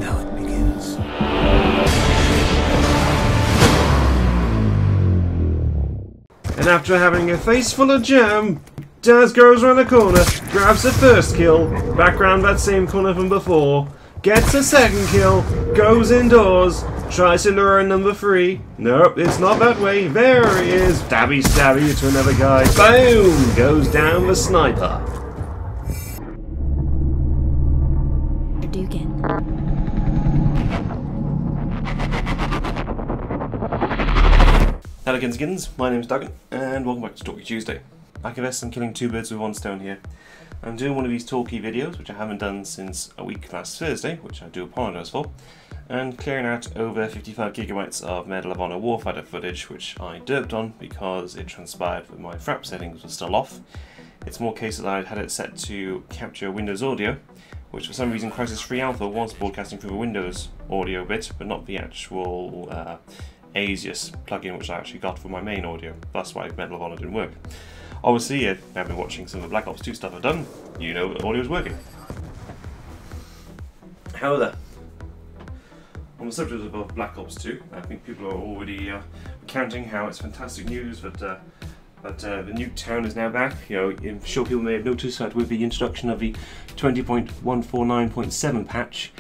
Now it begins. And after having a face full of jam, Daz goes around the corner, grabs the first kill, back round that same corner from before, gets a second kill, goes indoors, tries to lure in number 3. Nope, it's not that way. There he is. Stabby stabby to another guy. Boom! Goes down the sniper. Dougan. Hello Ginskins, my name's Dougan, and welcome back to Talkie Tuesday. I confess I'm killing 2 birds with 1 stone here. I'm doing one of these talkie videos, which I haven't done since a week last Thursday, which I do apologise for, and clearing out over 55 gigabytes of Medal of Honor Warfighter footage, which I derped on because it transpired that my frap settings were still off. It's more case that I had it set to capture Windows audio, which for some reason Crysis Free Alpha was broadcasting through the Windows audio bit, but not the actual Asius plugin which I actually got for my main audio. That's why Medal of Honor didn't work. Obviously, if you've been watching some of the Black Ops 2 stuff I've done, you know that audio is working. However, on the subject of Black Ops 2, I think people are already recounting how it's fantastic news that the Nuketown is now back. You know, I'm sure people may have noticed that with the introduction of the 20.149.7 patch,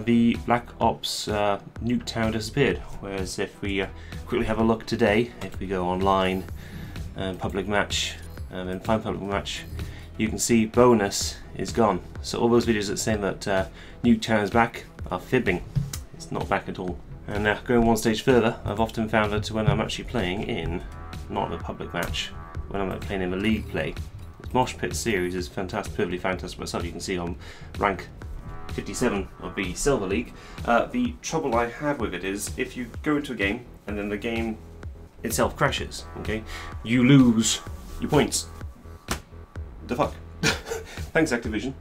the Black Ops Nuketown disappeared. Whereas if we quickly have a look today, if we go online and public match and find public match, you can see bonus is gone. So all those videos that say that Nuketown is back are fibbing. It's not back at all. And going one stage further, I've often found that when I'm actually playing in not the public match, when I'm playing in the league play, this Mosh Pit series is fantastic, perfectly fantastic myself. You can see I'm rank 57 of the Silver League. The trouble I have with it is if you go into a game and then the game itself crashes, okay, you lose your points. The fuck? Thanks Activision.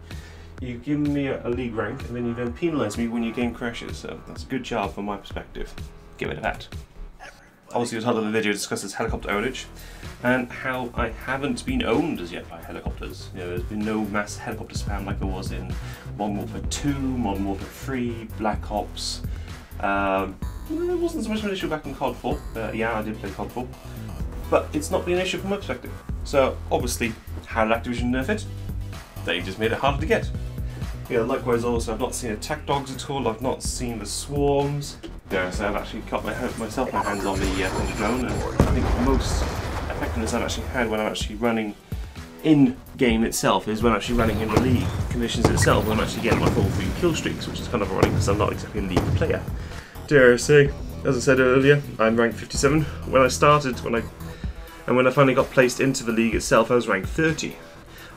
You've given me a league rank and then you then penalise me when your game crashes, so that's a good job from my perspective. Get rid of that. Obviously the title of the video discusses helicopter ownage and how I haven't been owned as yet by helicopters. You know, there's been no mass helicopter spam like there was in Modern Warfare 2, Modern Warfare 3, Black Ops. It wasn't so much of an issue back in COD 4. Yeah, I did play COD 4. But it's not been an issue from my perspective. So obviously, how did Activision nerf it? They just made it harder to get. Yeah, likewise also, I've not seen attack dogs at all, I've not seen the swarms. Yeah, so I've actually got my hands on the drone, and I think the most effectiveness I've actually had when I'm actually running in game itself is when I'm actually running in the league conditions itself, when I'm actually getting my full 3 kill streaks, which is kind of ironic because I'm not exactly a league player. Dare I say, as I said earlier, I'm ranked 57. When I started, when I finally got placed into the league itself, I was ranked 30.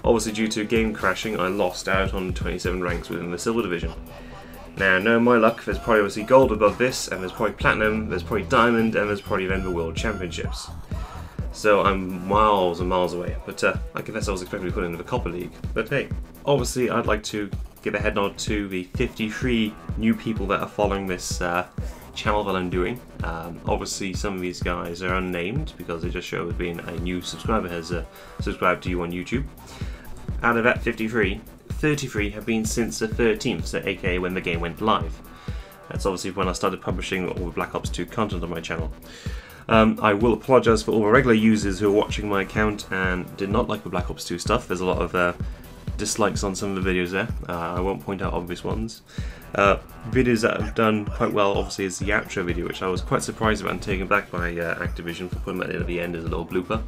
Obviously due to game crashing, I lost out on 27 ranks within the Silver Division. Now, knowing my luck, there's probably obviously gold above this, and there's probably platinum, there's probably diamond, and there's probably then the World Championships. So I'm miles and miles away, but I confess I was expecting to be put into the Copper League. But hey, obviously I'd like to give a head nod to the 53 new people that are following this channel that I'm doing. Obviously some of these guys are unnamed because they just show as being a new subscriber has subscribed to you on YouTube. Out of that 53, 33 have been since the 13th, so aka when the game went live. That's obviously when I started publishing all the Black Ops 2 content on my channel. I will apologise for all the regular users who are watching my account and did not like the Black Ops 2 stuff. There's a lot of dislikes on some of the videos there. I won't point out obvious ones. Videos that have done quite well obviously is the outro video, which I was quite surprised about and taken back by Activision for putting that in at the end as a little blooper.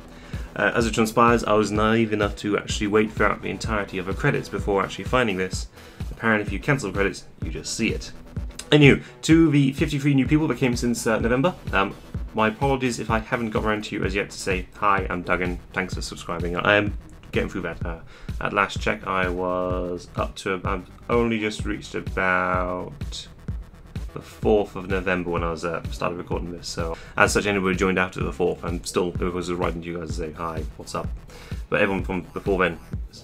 As it transpires, I was naive enough to actually wait throughout the entirety of the credits before actually finding this. Apparently if you cancel the credits, you just see it. Anyway, to the 53 new people that came since November, my apologies if I haven't got around to you as yet to say, hi, I'm Dougan, thanks for subscribing. I am getting through that. At last check I was up to, I've only just reached about the 4th of November when I was started recording this, so as such anybody joined after the 4th, I'm still writing to you guys to say hi, what's up, but everyone from before then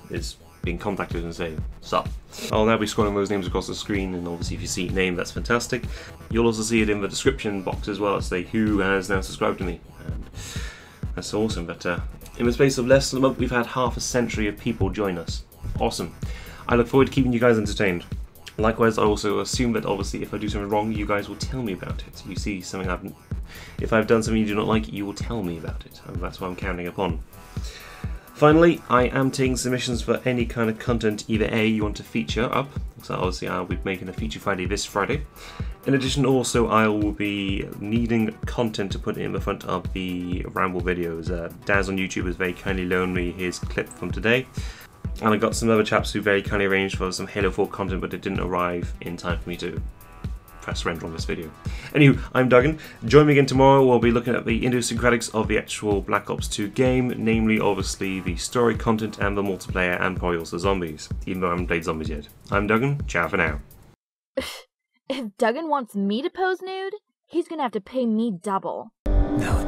is being contacted and saying sup. I'll now be scrolling those names across the screen, and obviously if you see a name that's fantastic. You'll also see it in the description box as well as say who has now subscribed to me, and that's awesome. But in the space of less than a month we've had half a century of people join us. Awesome. I look forward to keeping you guys entertained. Likewise, I also assume that obviously if I do something wrong, you guys will tell me about it. You see something if I've done something you do not like, you will tell me about it, and that's what I'm counting upon. Finally, I am taking submissions for any kind of content either A, you want to feature up, so obviously I'll be making a Feature Friday this Friday. In addition, also I will be needing content to put in the front of the Ramble videos. Daz on YouTube has very kindly loaned me his clip from today. And I got some other chaps who very kindly arranged for some Halo 4 content, but it didn't arrive in time for me to press render on this video. Anywho, I'm Dougan. Join me again tomorrow. We'll be looking at the idiosyncratics of the actual Black Ops 2 game, namely, obviously, the story content and the multiplayer, and probably also zombies, even though I haven't played zombies yet. I'm Dougan. Ciao for now. If Dougan wants me to pose nude, he's gonna have to pay me double. No